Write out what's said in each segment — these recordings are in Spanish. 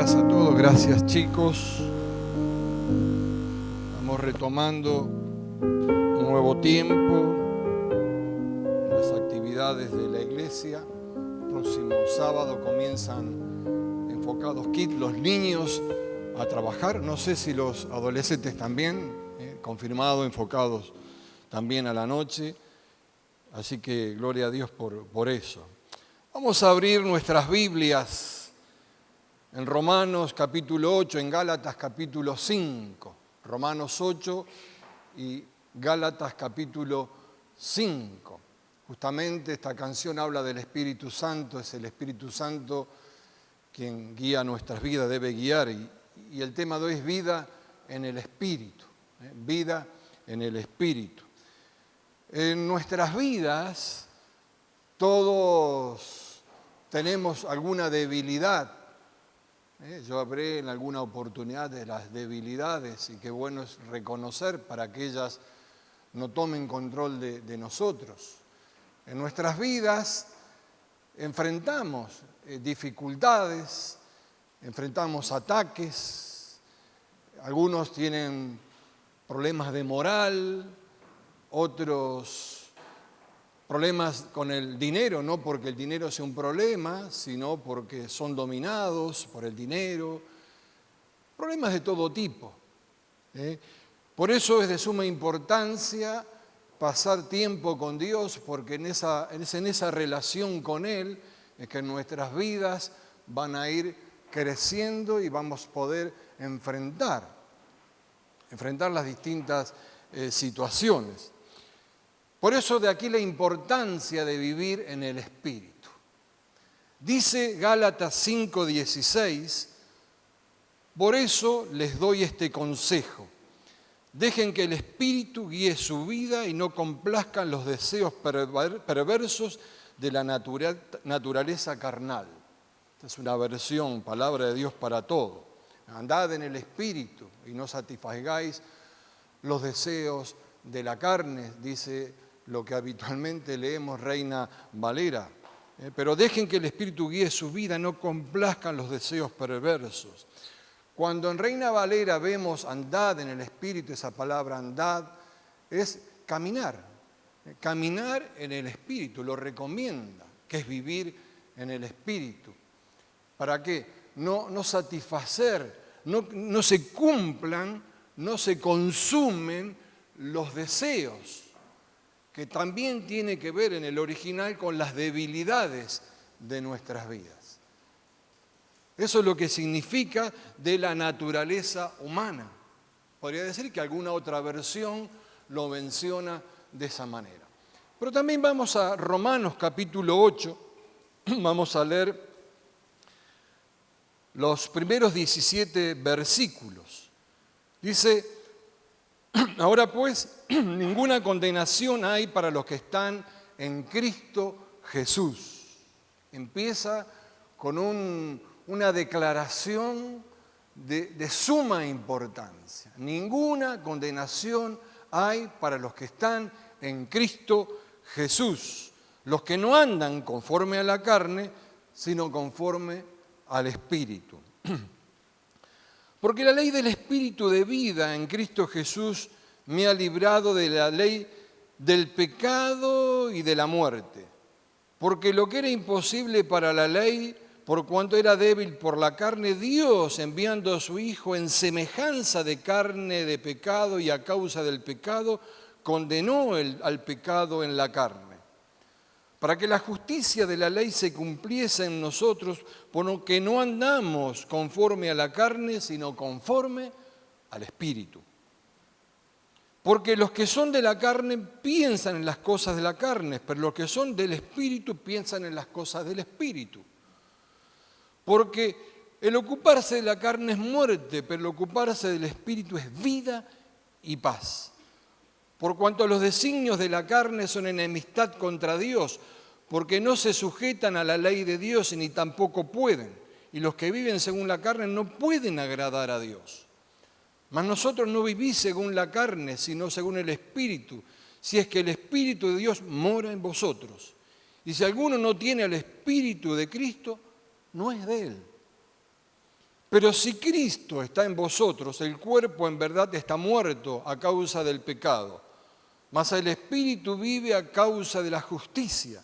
días a todos, gracias chicos. Estamos retomando un nuevo tiempo, las actividades de la iglesia. El próximo sábado comienzan Enfocados Kids, los niños a trabajar. No sé si los adolescentes también, confirmado, enfocados también a la noche. Así que gloria a Dios por eso. Vamos a abrir nuestras Biblias en Romanos capítulo 8, en Gálatas capítulo 5. Romanos 8 y Gálatas capítulo 5. Justamente esta canción habla del Espíritu Santo, es el Espíritu Santo quien guía nuestras vidas, debe guiar. Y el tema de hoy es vida en el Espíritu. Vida en el Espíritu. En nuestras vidas todos tenemos alguna debilidad. Yo hablé en alguna oportunidad de las debilidades y qué bueno es reconocer para que ellas no tomen control de nosotros. En nuestras vidas enfrentamos dificultades, enfrentamos ataques, algunos tienen problemas de moral, otros problemas con el dinero, no porque el dinero sea un problema, sino porque son dominados por el dinero. Problemas de todo tipo. Por eso es de suma importancia pasar tiempo con Dios, porque es en esa relación con Él es que nuestras vidas van a ir creciendo y vamos a poder enfrentar las distintas situaciones. Por eso de aquí la importancia de vivir en el Espíritu. Dice Gálatas 5:16, por eso les doy este consejo. Dejen que el Espíritu guíe su vida y no complazcan los deseos perversos de la naturaleza carnal. Esta es una versión, palabra de Dios para todo. Andad en el Espíritu y no satisfagáis los deseos de la carne, dice lo que habitualmente leemos Reina Valera. Pero dejen que el Espíritu guíe su vida, no complazcan los deseos perversos. Cuando en Reina Valera vemos andad en el Espíritu, esa palabra andad es caminar. Caminar en el Espíritu, lo recomienda, que es vivir en el Espíritu. ¿Para qué? No satisfacer, no se cumplan, no se consumen los deseos, que también tiene que ver en el original con las debilidades de nuestras vidas. Eso es lo que significa de la naturaleza humana. Podría decir que alguna otra versión lo menciona de esa manera. Pero también vamos a Romanos capítulo 8, vamos a leer los primeros 17 versículos. Dice: ahora pues, ninguna condenación hay para los que están en Cristo Jesús. Empieza con una declaración de suma importancia. Ninguna condenación hay para los que están en Cristo Jesús. Los que no andan conforme a la carne, sino conforme al Espíritu. Porque la ley del Espíritu de vida en Cristo Jesús me ha librado de la ley del pecado y de la muerte. Porque lo que era imposible para la ley, por cuanto era débil por la carne, Dios, enviando a su Hijo en semejanza de carne de pecado y a causa del pecado, condenó al pecado en la carne. Para que la justicia de la ley se cumpliese en nosotros, por que no andamos conforme a la carne, sino conforme al Espíritu. Porque los que son de la carne piensan en las cosas de la carne, pero los que son del Espíritu piensan en las cosas del Espíritu. Porque el ocuparse de la carne es muerte, pero el ocuparse del Espíritu es vida y paz. Por cuanto los designios de la carne son enemistad contra Dios, porque no se sujetan a la ley de Dios ni tampoco pueden. Y los que viven según la carne no pueden agradar a Dios. Mas nosotros no vivís según la carne, sino según el Espíritu, si es que el Espíritu de Dios mora en vosotros. Y si alguno no tiene el Espíritu de Cristo, no es de Él. Pero si Cristo está en vosotros, el cuerpo en verdad está muerto a causa del pecado, mas el Espíritu vive a causa de la justicia.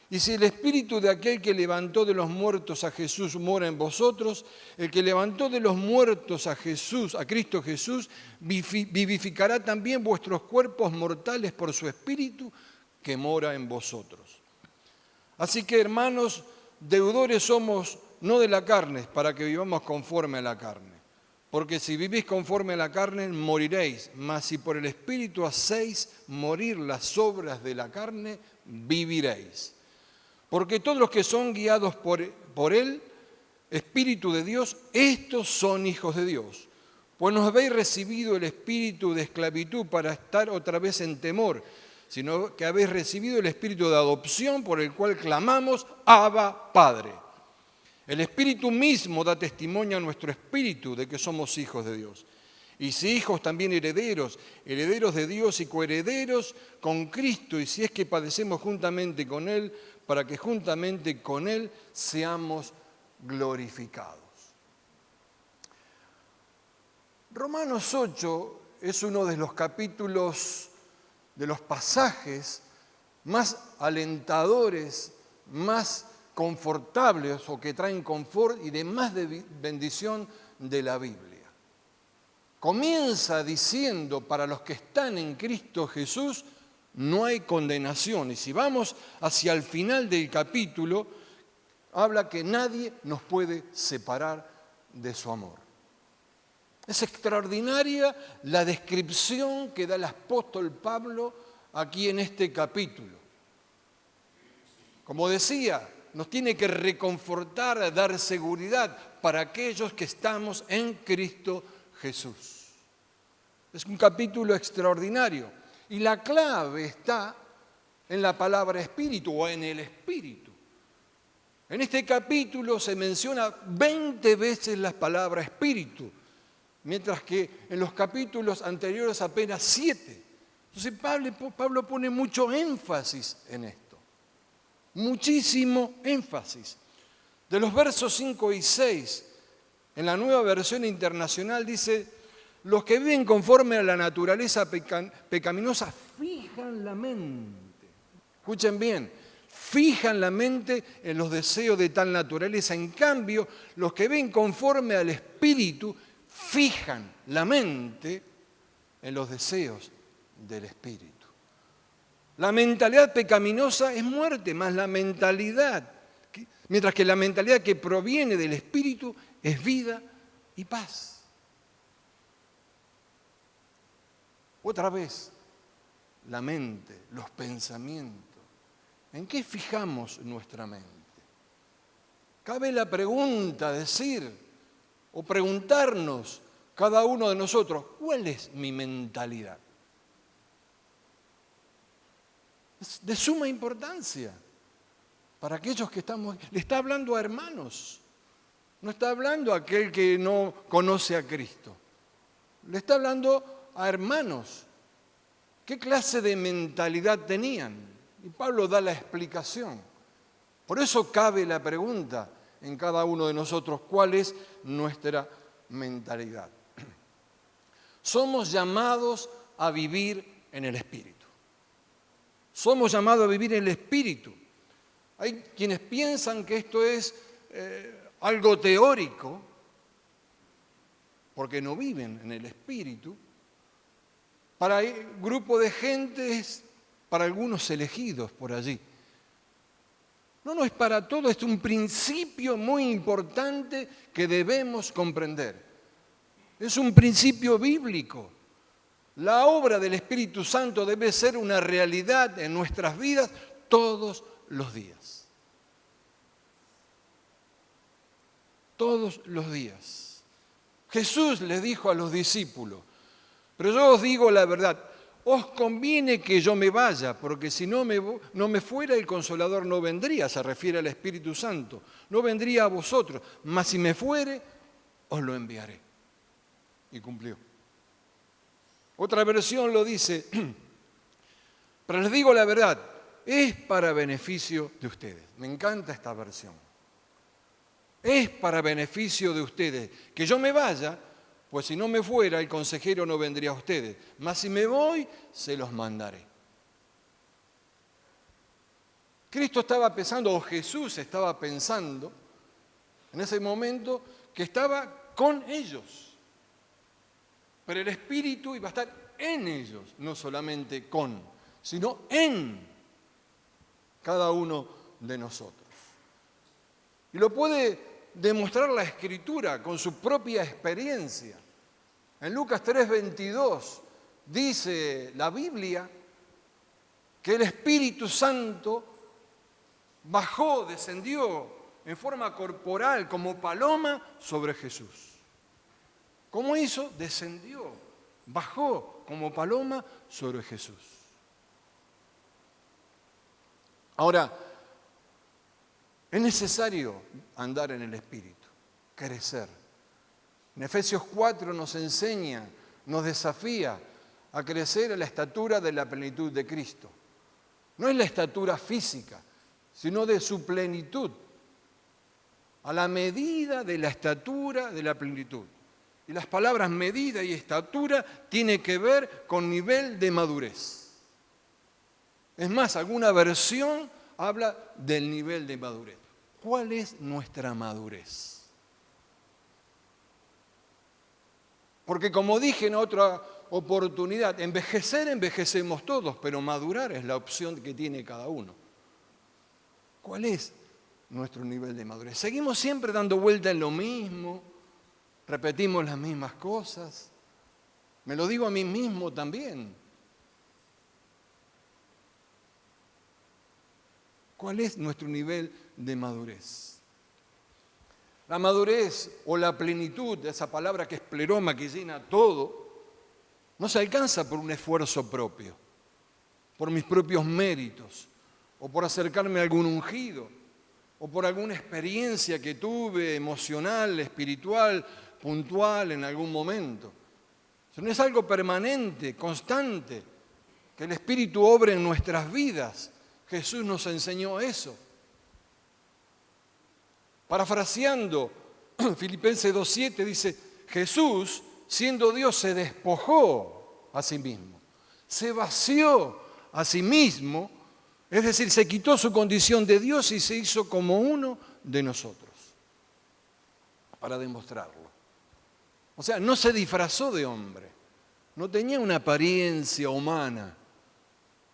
Y si el Espíritu de aquel que levantó de los muertos a Jesús mora en vosotros, el que levantó de los muertos a Jesús, a Cristo Jesús, vivificará también vuestros cuerpos mortales por su Espíritu que mora en vosotros. Así que, hermanos, deudores somos no de la carne, para que vivamos conforme a la carne. Porque si vivís conforme a la carne, moriréis. Mas si por el Espíritu hacéis morir las obras de la carne, viviréis. Porque todos los que son guiados por Él, Espíritu de Dios, estos son hijos de Dios. Pues no habéis recibido el espíritu de esclavitud para estar otra vez en temor, sino que habéis recibido el espíritu de adopción por el cual clamamos, Abba, Padre. El Espíritu mismo da testimonio a nuestro espíritu de que somos hijos de Dios. Y si hijos, también herederos, herederos de Dios y coherederos con Cristo, y si es que padecemos juntamente con Él, para que juntamente con Él seamos glorificados. Romanos 8 es uno de los capítulos, de los pasajes más alentadores, más confortables o que traen confort y de más bendición de la Biblia. Comienza diciendo, para los que están en Cristo Jesús, no hay condenación. Y si vamos hacia el final del capítulo, habla que nadie nos puede separar de su amor. Es extraordinaria la descripción que da el apóstol Pablo aquí en este capítulo. Como decía, nos tiene que reconfortar, dar seguridad para aquellos que estamos en Cristo Jesús. Es un capítulo extraordinario. Y la clave está en la palabra espíritu o en el espíritu. En este capítulo se menciona 20 veces la palabra espíritu, mientras que en los capítulos anteriores apenas 7. Entonces Pablo pone mucho énfasis en esto, muchísimo énfasis. De los versos 5 y 6, en la Nueva Versión Internacional dice: los que viven conforme a la naturaleza pecaminosa fijan la mente. Escuchen bien, fijan la mente en los deseos de tal naturaleza. En cambio, los que viven conforme al Espíritu fijan la mente en los deseos del Espíritu. La mentalidad pecaminosa es muerte, más la mentalidad, mientras que la mentalidad que proviene del Espíritu es vida y paz. Otra vez, la mente, los pensamientos. ¿En qué fijamos nuestra mente? Cabe la pregunta, decir, o preguntarnos cada uno de nosotros, ¿cuál es mi mentalidad? Es de suma importancia para aquellos que estamos. Le está hablando a hermanos, no está hablando a aquel que no conoce a Cristo. Le está hablando a hermanos. ¿Qué clase de mentalidad tenían? Y Pablo da la explicación. Por eso cabe la pregunta en cada uno de nosotros, ¿cuál es nuestra mentalidad? Somos llamados a vivir en el Espíritu. Somos llamados a vivir en el Espíritu. Hay quienes piensan que esto es algo teórico, porque no viven en el Espíritu. Para un grupo de gentes, para algunos elegidos por allí. No es para todos, es un principio muy importante que debemos comprender. Es un principio bíblico. La obra del Espíritu Santo debe ser una realidad en nuestras vidas todos los días. Todos los días. Jesús les dijo a los discípulos: pero yo os digo la verdad, os conviene que yo me vaya, porque si no me fuera, el Consolador no vendría, se refiere al Espíritu Santo, no vendría a vosotros, mas si me fuere, os lo enviaré. Y cumplió. Otra versión lo dice: pero les digo la verdad, es para beneficio de ustedes. Me encanta esta versión. Es para beneficio de ustedes. Que yo me vaya, pues si no me fuera, el consejero no vendría a ustedes. Mas si me voy, se los mandaré. Cristo estaba pensando, o Jesús estaba pensando, en ese momento, que estaba con ellos. Pero el Espíritu iba a estar en ellos, no solamente con, sino en cada uno de nosotros. Y lo puede demostrar la Escritura con su propia experiencia. En Lucas 3:22 dice la Biblia que el Espíritu Santo bajó, descendió en forma corporal como paloma sobre Jesús. ¿Cómo hizo? Descendió, bajó como paloma sobre Jesús. Ahora, es necesario andar en el Espíritu, crecer. En Efesios 4 nos enseña, nos desafía a crecer a la estatura de la plenitud de Cristo. No es la estatura física, sino de su plenitud, a la medida de la estatura de la plenitud. Y las palabras medida y estatura tienen que ver con nivel de madurez. Es más, alguna versión habla del nivel de madurez. ¿Cuál es nuestra madurez? Porque como dije en otra oportunidad, envejecemos todos, pero madurar es la opción que tiene cada uno. ¿Cuál es nuestro nivel de madurez? ¿Seguimos siempre dando vuelta en lo mismo? ¿Repetimos las mismas cosas? Me lo digo a mí mismo también. ¿Cuál es nuestro nivel de madurez? La madurez o la plenitud, esa palabra que es pleroma, que llena todo, no se alcanza por un esfuerzo propio, por mis propios méritos, o por acercarme a algún ungido, o por alguna experiencia que tuve emocional, espiritual, puntual en algún momento. Eso no es algo permanente, constante, que el Espíritu obre en nuestras vidas. Jesús nos enseñó eso. Parafraseando, Filipenses 2:7 dice, Jesús, siendo Dios, se despojó a sí mismo, se vació a sí mismo, es decir, se quitó su condición de Dios y se hizo como uno de nosotros, para demostrarlo. O sea, no se disfrazó de hombre, no tenía una apariencia humana,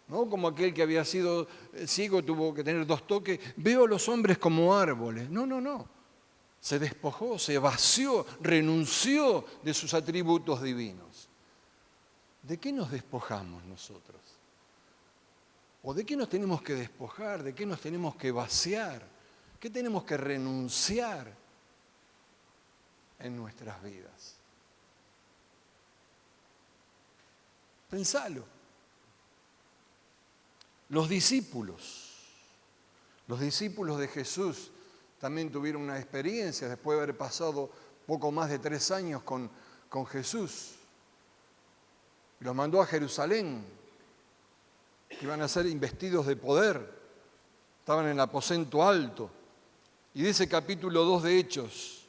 ¿no? Como aquel que había sido ciego, tuvo que tener 2 toques. Veo a los hombres como árboles. No. Se despojó, se vació, renunció de sus atributos divinos. ¿De qué nos despojamos nosotros? ¿O de qué nos tenemos que despojar? ¿De qué nos tenemos que vaciar? ¿Qué tenemos que renunciar en nuestras vidas? Pensalo. Los discípulos de Jesús también tuvieron una experiencia después de haber pasado poco más de 3 años con Jesús. Los mandó a Jerusalén, que iban a ser investidos de poder, estaban en el aposento alto. Y dice capítulo 2 de Hechos,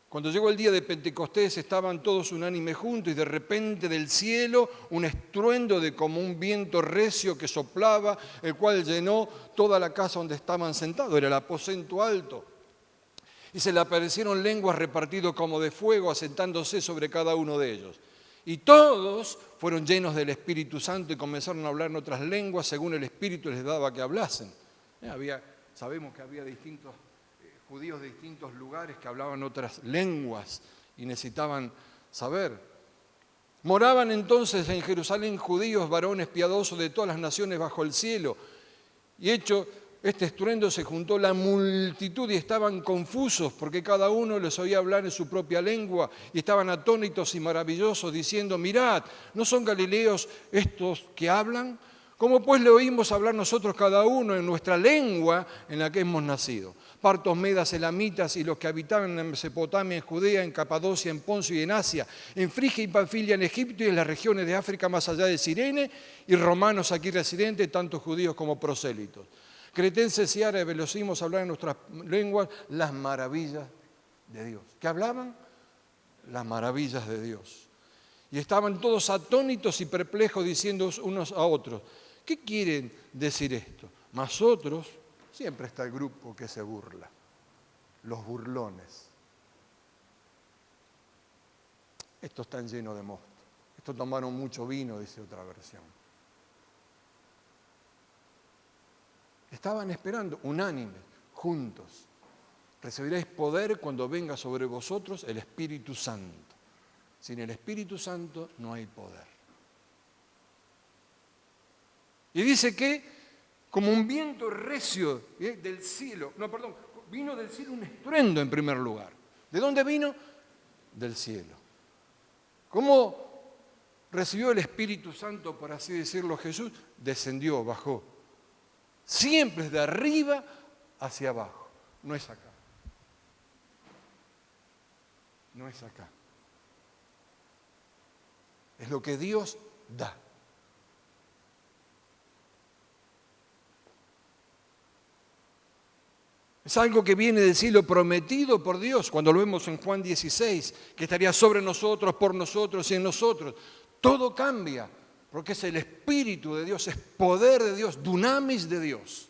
cuando llegó el día de Pentecostés estaban todos unánimes juntos y de repente del cielo un estruendo de como un viento recio que soplaba, el cual llenó toda la casa donde estaban sentados, era el aposento alto. Y se le aparecieron lenguas repartidas como de fuego, asentándose sobre cada uno de ellos. Y todos fueron llenos del Espíritu Santo y comenzaron a hablar en otras lenguas según el Espíritu les daba que hablasen. Sabemos que había distintos judíos de distintos lugares que hablaban otras lenguas y necesitaban saber. Moraban entonces en Jerusalén judíos, varones piadosos de todas las naciones bajo el cielo. Y hecho este estruendo se juntó la multitud y estaban confusos porque cada uno les oía hablar en su propia lengua y estaban atónitos y maravillosos diciendo, mirad, ¿no son galileos estos que hablan? ¿Cómo pues le oímos hablar nosotros cada uno en nuestra lengua en la que hemos nacido? Partos, medas, elamitas y los que habitaban en Mesopotamia, en Judea, en Capadocia, en Poncio y en Asia, en Frigia y Panfilia, en Egipto y en las regiones de África más allá de Cirene, y romanos aquí residentes, tanto judíos como prosélitos. Cretenses y árabes los oímos hablar en nuestras lenguas las maravillas de Dios. ¿Qué hablaban? Las maravillas de Dios. Y estaban todos atónitos y perplejos diciendo unos a otros, ¿qué quieren decir esto? Mas otros, siempre está el grupo que se burla, los burlones. Estos están llenos de mosto. Estos tomaron mucho vino, dice otra versión. Estaban esperando, unánimes, juntos. Recibiréis poder cuando venga sobre vosotros el Espíritu Santo. Sin el Espíritu Santo no hay poder. Y dice que como un viento recio del cielo, vino del cielo un estruendo en primer lugar. ¿De dónde vino? Del cielo. ¿Cómo recibió el Espíritu Santo, por así decirlo, Jesús? Descendió, bajó. Siempre es de arriba hacia abajo, no es acá. No es acá. Es lo que Dios da. Es algo que viene del cielo prometido por Dios, cuando lo vemos en Juan 16, que estaría sobre nosotros, por nosotros y en nosotros. Todo cambia, porque es el Espíritu de Dios, es poder de Dios, dunamis de Dios.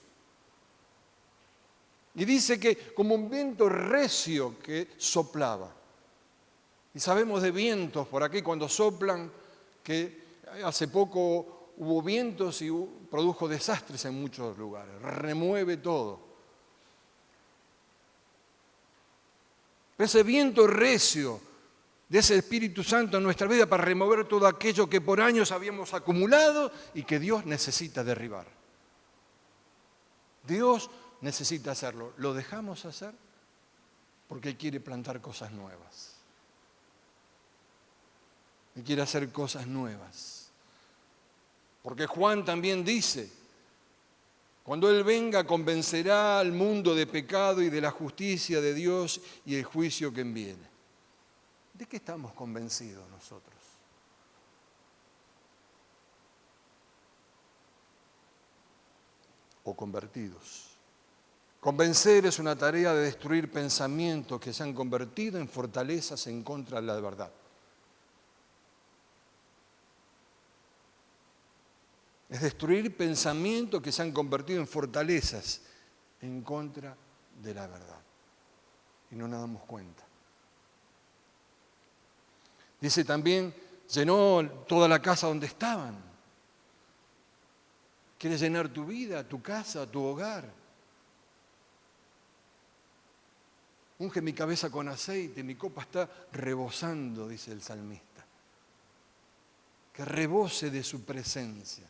Y dice que como un viento recio que soplaba. Y sabemos de vientos por aquí cuando soplan, que hace poco hubo vientos y produjo desastres en muchos lugares, remueve todo. Ese viento recio de ese Espíritu Santo en nuestra vida para remover todo aquello que por años habíamos acumulado y que Dios necesita derribar. Dios necesita hacerlo. ¿Lo dejamos hacer? Porque Él quiere plantar cosas nuevas. Él quiere hacer cosas nuevas. Porque Juan también dice, cuando Él venga convencerá al mundo de pecado y de la justicia de Dios y el juicio que viene. ¿De qué estamos convencidos nosotros? O convertidos. Convencer es una tarea de destruir pensamientos que se han convertido en fortalezas en contra de la verdad. Es destruir pensamientos que se han convertido en fortalezas en contra de la verdad. Y no nos damos cuenta. Dice también, llenó toda la casa donde estaban. Quiere llenar tu vida, tu casa, tu hogar. Unge mi cabeza con aceite, mi copa está rebosando, dice el salmista. Que rebose de su presencia.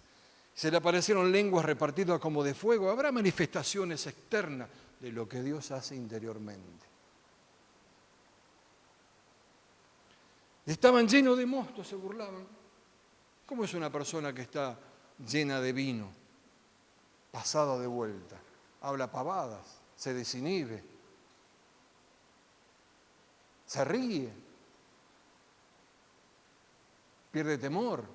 Se le aparecieron lenguas repartidas como de fuego. Habrá manifestaciones externas de lo que Dios hace interiormente. Estaban llenos de mosto, se burlaban. ¿Cómo es una persona que está llena de vino, pasada de vuelta? Habla pavadas, se desinhibe, se ríe, pierde temor.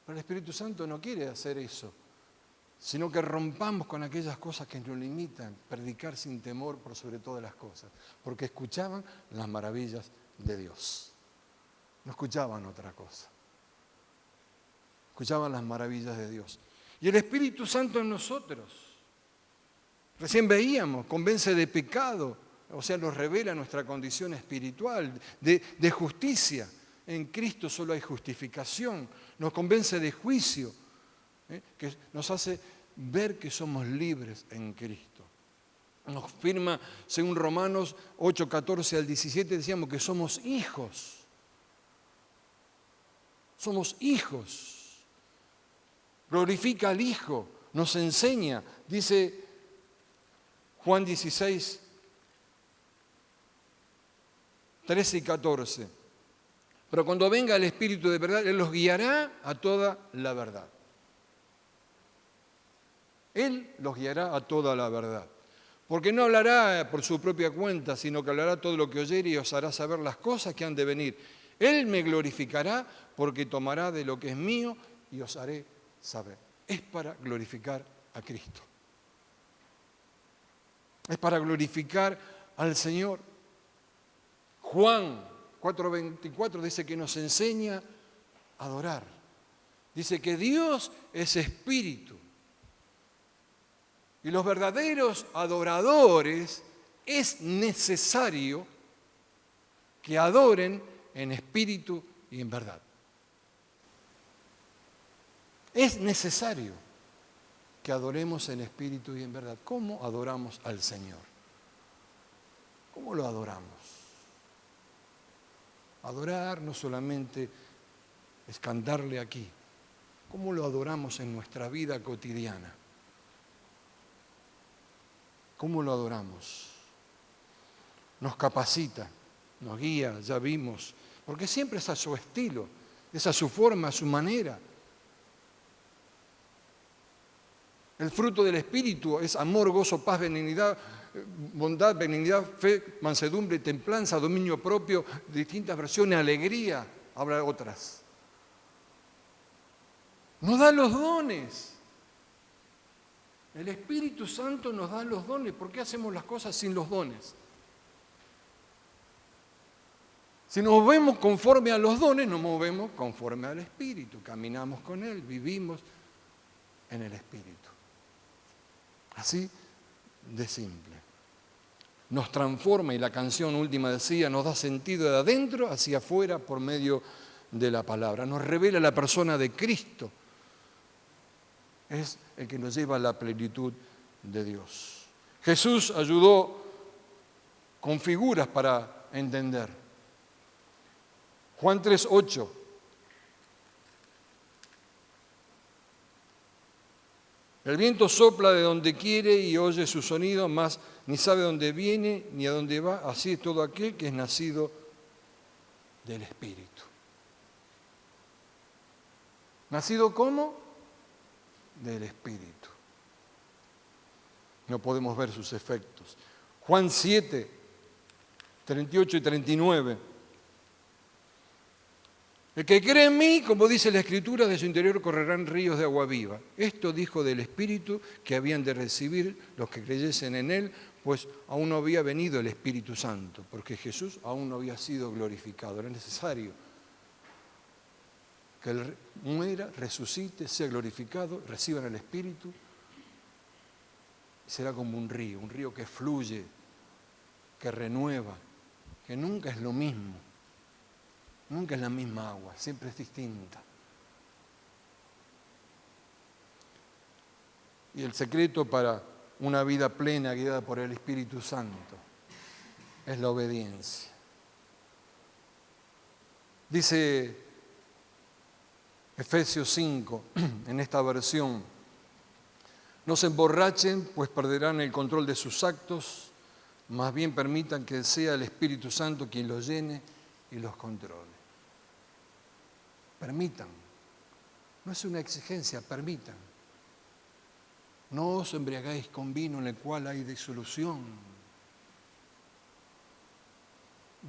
Pero el Espíritu Santo no quiere hacer eso, sino que rompamos con aquellas cosas que nos limitan, predicar sin temor por sobre todas las cosas, porque escuchaban las maravillas de Dios. No escuchaban otra cosa. Escuchaban las maravillas de Dios. Y el Espíritu Santo en nosotros. Recién veíamos, convence de pecado, o sea, nos revela nuestra condición espiritual, de justicia. En Cristo solo hay justificación. Nos convence de juicio, que nos hace ver que somos libres en Cristo. Nos firma, según Romanos 8, 14 al 17, decíamos que somos hijos. Somos hijos. Glorifica al Hijo, nos enseña. Dice Juan 16, 13 y 14. Pero cuando venga el Espíritu de verdad, Él los guiará a toda la verdad. Él los guiará a toda la verdad. Porque no hablará por su propia cuenta, sino que hablará todo lo que oyere y os hará saber las cosas que han de venir. Él me glorificará porque tomará de lo que es mío y os haré saber. Es para glorificar a Cristo. Es para glorificar al Señor. Juan 4:24 dice que nos enseña a adorar. Dice que Dios es espíritu. Y los verdaderos adoradores es necesario que adoren en espíritu y en verdad. Es necesario que adoremos en espíritu y en verdad. ¿Cómo adoramos al Señor? ¿Cómo lo adoramos? Adorar no solamente es cantarle aquí. ¿Cómo lo adoramos en nuestra vida cotidiana? ¿Cómo lo adoramos? Nos capacita, nos guía, ya vimos, porque siempre es a su estilo, es a su forma, a su manera. El fruto del Espíritu es amor, gozo, paz, benignidad, bondad, benignidad, fe, mansedumbre, templanza, dominio propio, distintas versiones, alegría, habrá otras. Nos da los dones. El Espíritu Santo nos da los dones. ¿Por qué hacemos las cosas sin los dones? Si nos movemos conforme a los dones, nos movemos conforme al Espíritu. Caminamos con Él, vivimos en el Espíritu. Así de simple. Nos transforma, y la canción última decía, nos da sentido de adentro hacia afuera por medio de la palabra. Nos revela la persona de Cristo. Es el que nos lleva a la plenitud de Dios. Jesús ayudó con figuras para entender. Juan 3:8. El viento sopla de donde quiere y oye su sonido, mas ni sabe dónde viene ni a dónde va. Así es todo aquel que es nacido del Espíritu. ¿Nacido cómo? Del Espíritu. No podemos ver sus efectos. Juan 7, 38 y 39. El que cree en mí, como dice la Escritura, de su interior correrán ríos de agua viva. Esto dijo del Espíritu que habían de recibir los que creyesen en Él, pues aún no había venido el Espíritu Santo, porque Jesús aún no había sido glorificado. Era necesario que Él muera, resucite, sea glorificado, reciban el Espíritu. Será como un río que fluye, que renueva, que nunca es lo mismo. Nunca es la misma agua, siempre es distinta. Y el secreto para una vida plena guiada por el Espíritu Santo es la obediencia. Dice Efesios 5, en esta versión, no se emborrachen, pues perderán el control de sus actos, más bien permitan que sea el Espíritu Santo quien los llene y los controle. Permitan. No es una exigencia, permitan. No os embriagáis con vino en el cual hay disolución.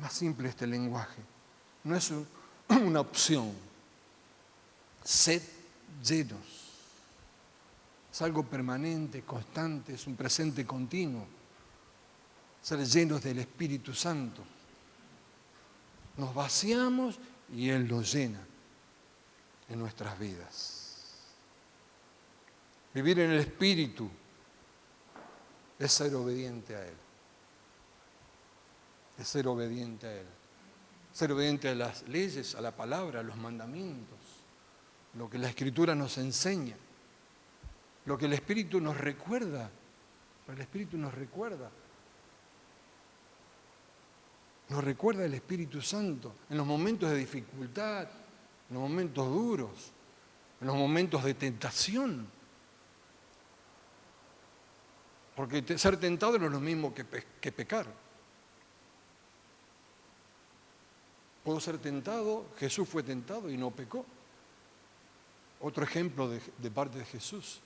Más simple este lenguaje. No es una opción. Sed llenos. Es algo permanente, constante, es un presente continuo. Ser llenos del Espíritu Santo. Nos vaciamos y Él nos llena en nuestras vidas. Vivir en el Espíritu es ser obediente a Él. Es ser obediente a Él. Ser obediente a las leyes, a la palabra, a los mandamientos, lo que la Escritura nos enseña, lo que el Espíritu nos recuerda. El Espíritu nos recuerda. Nos recuerda el Espíritu Santo en los momentos de dificultad, en los momentos duros, en los momentos de tentación. Porque ser tentado no es lo mismo que pecar. Puedo ser tentado, Jesús fue tentado y no pecó. Otro ejemplo de parte de Jesús.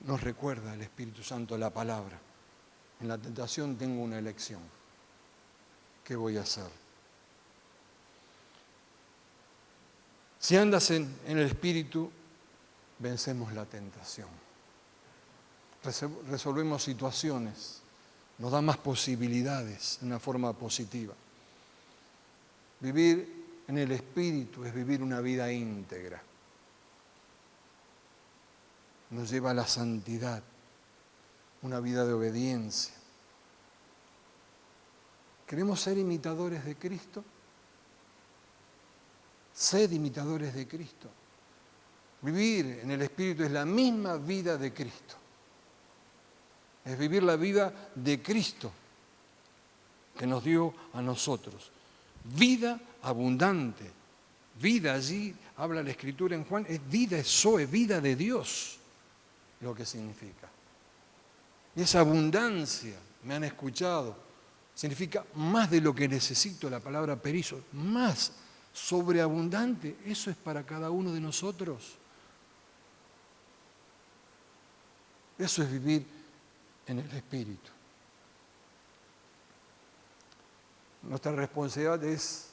Nos recuerda el Espíritu Santo la palabra. En la tentación tengo una elección. ¿Qué voy a hacer? Si andas en el Espíritu, vencemos la tentación. Resolvemos situaciones, nos da más posibilidades de una forma positiva. Vivir en el Espíritu es vivir una vida íntegra. Nos lleva a la santidad, una vida de obediencia. ¿Queremos ser imitadores de Cristo? Sed imitadores de Cristo. Vivir en el Espíritu es la misma vida de Cristo. Es vivir la vida de Cristo que nos dio a nosotros. Vida abundante. Vida, allí habla la Escritura en Juan, es vida, es zoe, vida de Dios, lo que significa. Y esa abundancia, me han escuchado, significa más de lo que necesito, la palabra perizo, más sobreabundante. Eso es para cada uno de nosotros. Eso es vivir en el Espíritu. Nuestra responsabilidad es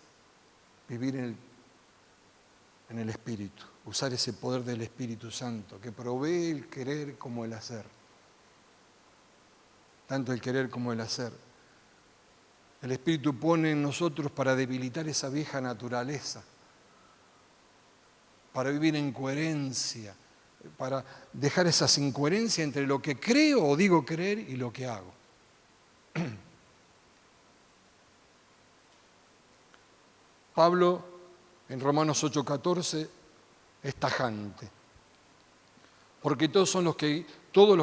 vivir en el Espíritu, usar ese poder del Espíritu Santo, que provee el querer como el hacer. Tanto el querer como el hacer. El Espíritu pone en nosotros para debilitar esa vieja naturaleza, para vivir en coherencia, para dejar esas incoherencias entre lo que creo o digo creer y lo que hago. Pablo, en Romanos 8:14, es tajante. Porque todos los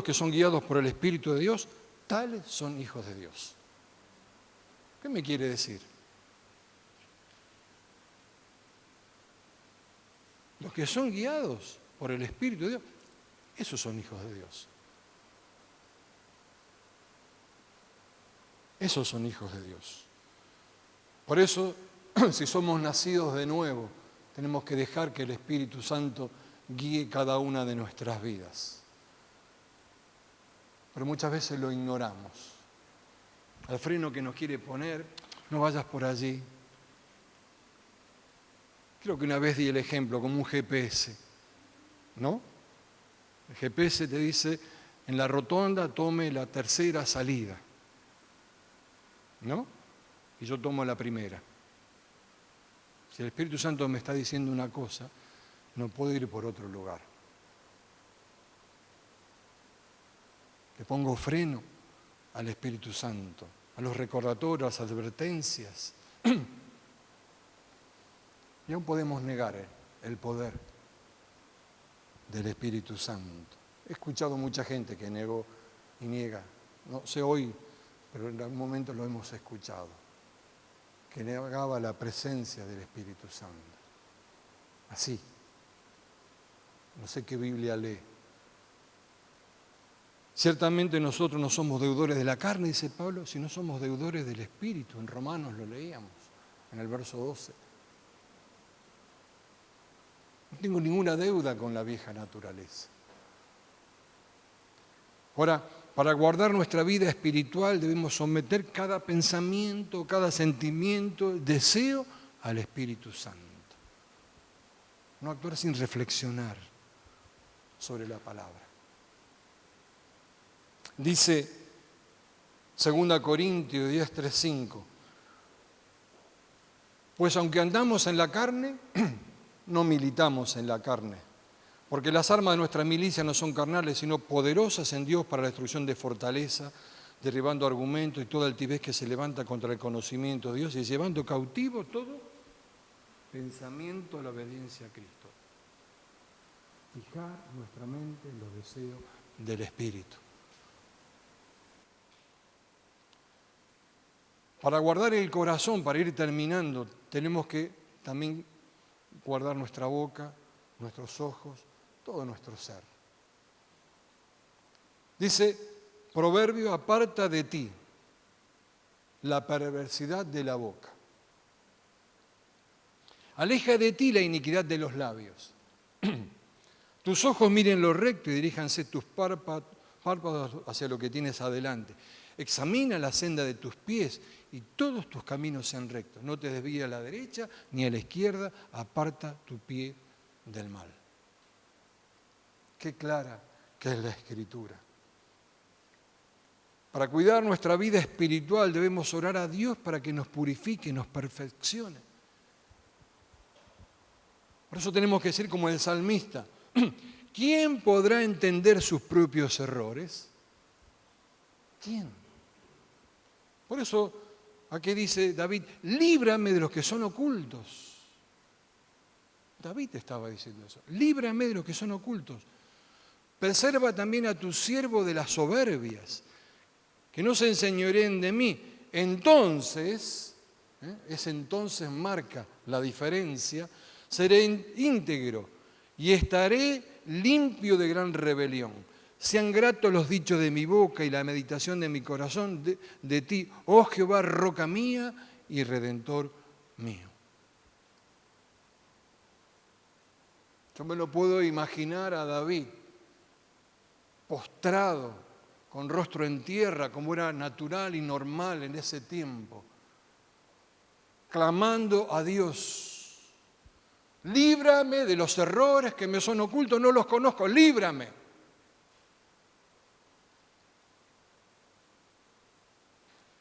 que son guiados por el Espíritu de Dios, tales son hijos de Dios. ¿Qué me quiere decir? Los que son guiados por el Espíritu de Dios, esos son hijos de Dios. Esos son hijos de Dios. Por eso, si somos nacidos de nuevo, tenemos que dejar que el Espíritu Santo guíe cada una de nuestras vidas. Pero muchas veces lo ignoramos. Al freno que nos quiere poner, no vayas por allí. Creo que una vez di el ejemplo como un GPS, ¿no? El GPS te dice, en la rotonda tome la tercera salida, ¿no? Y yo tomo la primera. Si el Espíritu Santo me está diciendo una cosa, no puedo ir por otro lugar. Le pongo freno al Espíritu Santo, a los recordatorios, a las advertencias. Y aún podemos negar el poder del Espíritu Santo. He escuchado mucha gente que negó y niega. No sé hoy, pero en algún momento lo hemos escuchado. Que negaba la presencia del Espíritu Santo. Así. No sé qué Biblia lee. Ciertamente nosotros no somos deudores de la carne, dice Pablo, sino somos deudores del Espíritu. En Romanos lo leíamos, en el verso 12. No tengo ninguna deuda con la vieja naturaleza. Ahora, para guardar nuestra vida espiritual debemos someter cada pensamiento, cada sentimiento, deseo al Espíritu Santo. No actuar sin reflexionar sobre la palabra. Dice 2 Corintios 10:3-5, pues aunque andamos en la carne, no militamos en la carne, porque las armas de nuestra milicia no son carnales, sino poderosas en Dios para la destrucción de fortaleza, derribando argumentos y toda altivez que se levanta contra el conocimiento de Dios y llevando cautivo todo pensamiento a la obediencia a Cristo. Fijar nuestra mente en los deseos del Espíritu. Para guardar el corazón, para ir terminando, tenemos que también guardar nuestra boca, nuestros ojos, todo nuestro ser. Dice, Proverbio, aparta de ti la perversidad de la boca. Aleja de ti la iniquidad de los labios. Tus ojos miren lo recto y diríjanse tus párpados hacia lo que tienes adelante. Examina la senda de tus pies y todos tus caminos sean rectos. No te desvíes a la derecha ni a la izquierda, aparta tu pie del mal. Qué clara que es la Escritura. Para cuidar nuestra vida espiritual debemos orar a Dios para que nos purifique, nos perfeccione. Por eso tenemos que decir como el salmista, ¿quién podrá entender sus propios errores? ¿Quién? Por eso aquí dice David, líbrame de los que son ocultos. David estaba diciendo eso, líbrame de los que son ocultos. Preserva también a tu siervo de las soberbias, que no se enseñoreen de mí. Entonces, ese entonces marca la diferencia, seré íntegro y estaré limpio de gran rebelión. Sean gratos los dichos de mi boca y la meditación de mi corazón de ti, oh Jehová, roca mía y redentor mío. Yo me lo puedo imaginar a David, postrado, con rostro en tierra, como era natural y normal en ese tiempo, clamando a Dios, líbrame de los errores que me son ocultos, no los conozco, líbrame.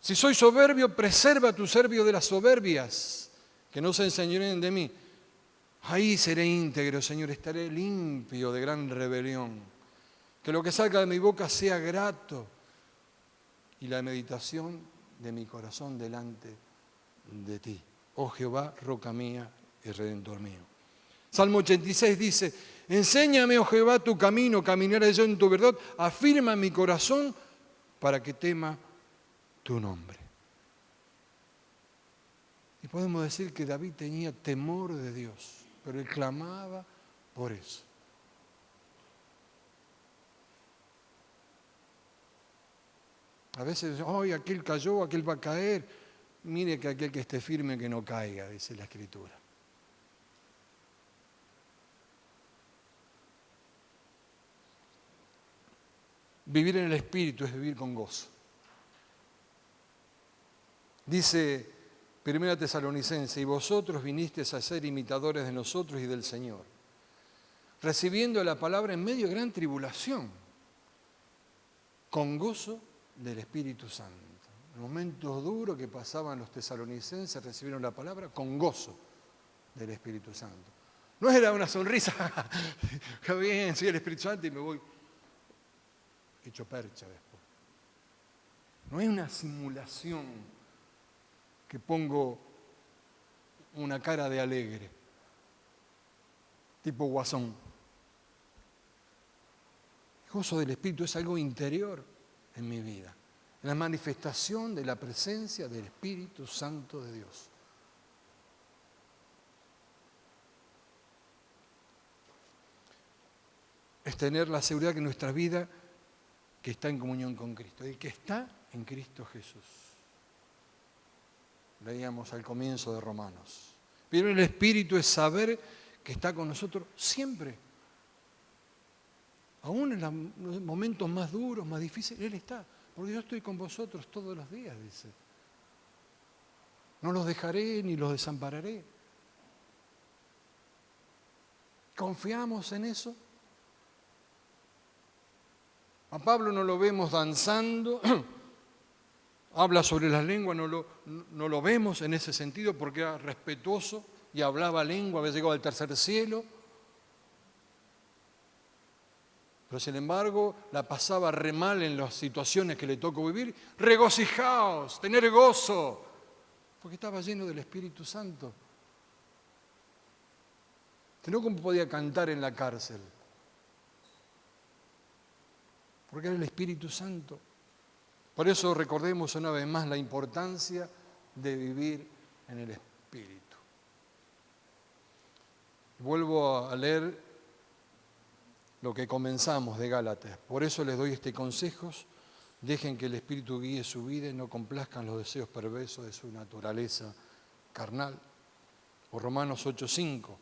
Si soy soberbio, preserva a tu siervo de las soberbias, que no se enseñoreen de mí. Ahí seré íntegro, Señor, estaré limpio de gran rebelión. Que lo que salga de mi boca sea grato y la meditación de mi corazón delante de ti. Oh Jehová, roca mía y redentor mío. Salmo 86 dice, enséñame, oh Jehová, tu camino, caminaré yo en tu verdad, afirma mi corazón para que tema tu nombre. Y podemos decir que David tenía temor de Dios, pero él clamaba por eso. A veces, ¡ay, aquel cayó, aquel va a caer! Mire que aquel que esté firme que no caiga, dice la Escritura. Vivir en el Espíritu es vivir con gozo. Dice 1 Tesalonicenses, y vosotros vinisteis a ser imitadores de nosotros y del Señor, recibiendo la palabra en medio de gran tribulación, con gozo del Espíritu Santo. En momentos duros que pasaban los tesalonicenses recibieron la palabra con gozo del Espíritu Santo. No era una sonrisa, qué bien, soy el Espíritu Santo y me voy hecho percha después. No es una simulación que pongo una cara de alegre, tipo Guasón. El gozo del Espíritu es algo interior en mi vida, la manifestación de la presencia del Espíritu Santo de Dios. Es tener la seguridad que nuestra vida que está en comunión con Cristo, y que está en Cristo Jesús. Leíamos al comienzo de Romanos. Pero el Espíritu es saber que está con nosotros siempre. Aún en los momentos más duros, más difíciles, Él está. Porque yo estoy con vosotros todos los días, dice. No los dejaré ni los desampararé. ¿Confiamos en eso? A Pablo no lo vemos danzando, habla sobre las lenguas, no lo vemos en ese sentido porque era respetuoso y hablaba lengua, había llegado al tercer cielo. Pero sin embargo la pasaba re mal en las situaciones que le tocó vivir. Regocijaos, tener gozo, porque estaba lleno del Espíritu Santo. Si no, ¿cómo podía cantar en la cárcel? Porque era el Espíritu Santo. Por eso recordemos una vez más la importancia de vivir en el Espíritu. Vuelvo a leer lo que comenzamos de Gálatas. Por eso les doy este consejo: dejen que el Espíritu guíe su vida y no complazcan los deseos perversos de su naturaleza carnal. O Romanos 8:5.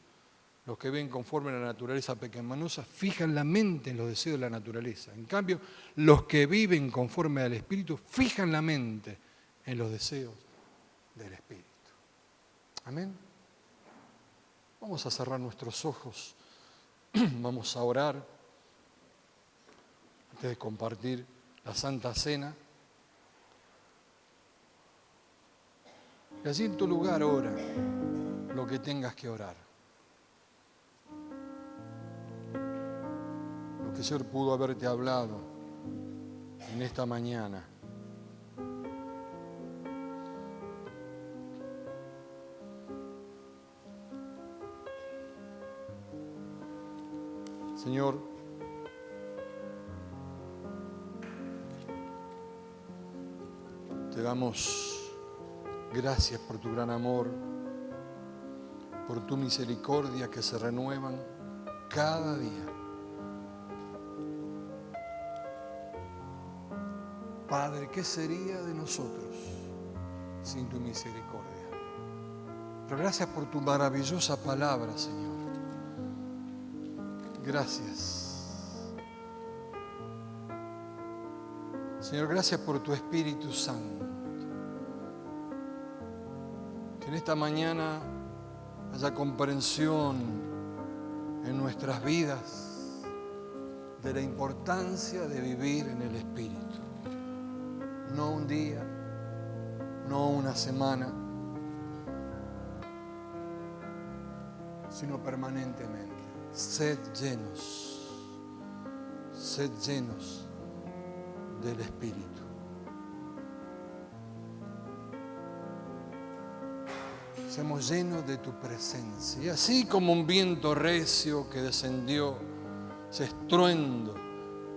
Los que ven conforme a la naturaleza pecaminosa fijan la mente en los deseos de la naturaleza. En cambio, los que viven conforme al Espíritu fijan la mente en los deseos del Espíritu. Amén. Vamos a cerrar nuestros ojos. Vamos a orar. antes de compartir la Santa Cena. Y allí en tu lugar ora lo que tengas que orar. Lo que el Señor pudo haberte hablado en esta mañana. Señor, te damos gracias por tu gran amor, por tu misericordia que se renuevan cada día. Padre, ¿qué sería de nosotros sin tu misericordia? Pero gracias por tu maravillosa palabra, Señor. Gracias. Señor, gracias por tu Espíritu Santo. Que en esta mañana haya comprensión en nuestras vidas de la importancia de vivir en el Espíritu. No un día, no una semana, sino permanentemente. Sed llenos del Espíritu. Seamos llenos de tu presencia. Y así como un viento recio que descendió, ese estruendo,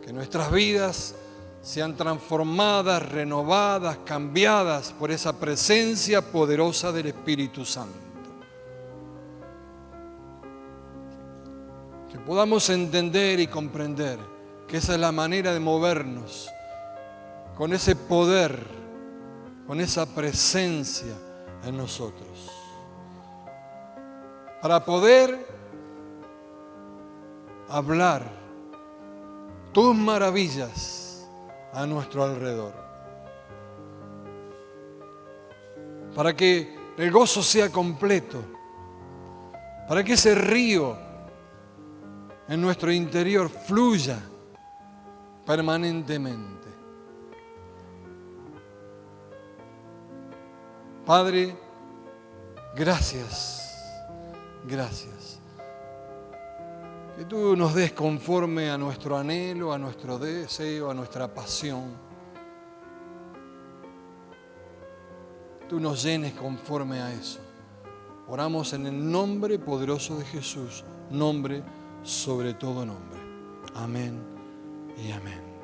que nuestras vidas sean transformadas, renovadas, cambiadas por esa presencia poderosa del Espíritu Santo. Que podamos entender y comprender que esa es la manera de movernos con ese poder, con esa presencia en nosotros. Para poder hablar tus maravillas a nuestro alrededor. Para que el gozo sea completo. Para que ese río en nuestro interior fluya permanentemente. Padre, gracias. Gracias. Que tú nos des conforme a nuestro anhelo, a nuestro deseo, a nuestra pasión. Tú nos llenes conforme a eso. Oramos en el nombre poderoso de Jesús, nombre sobre todo nombre. Amén y amén.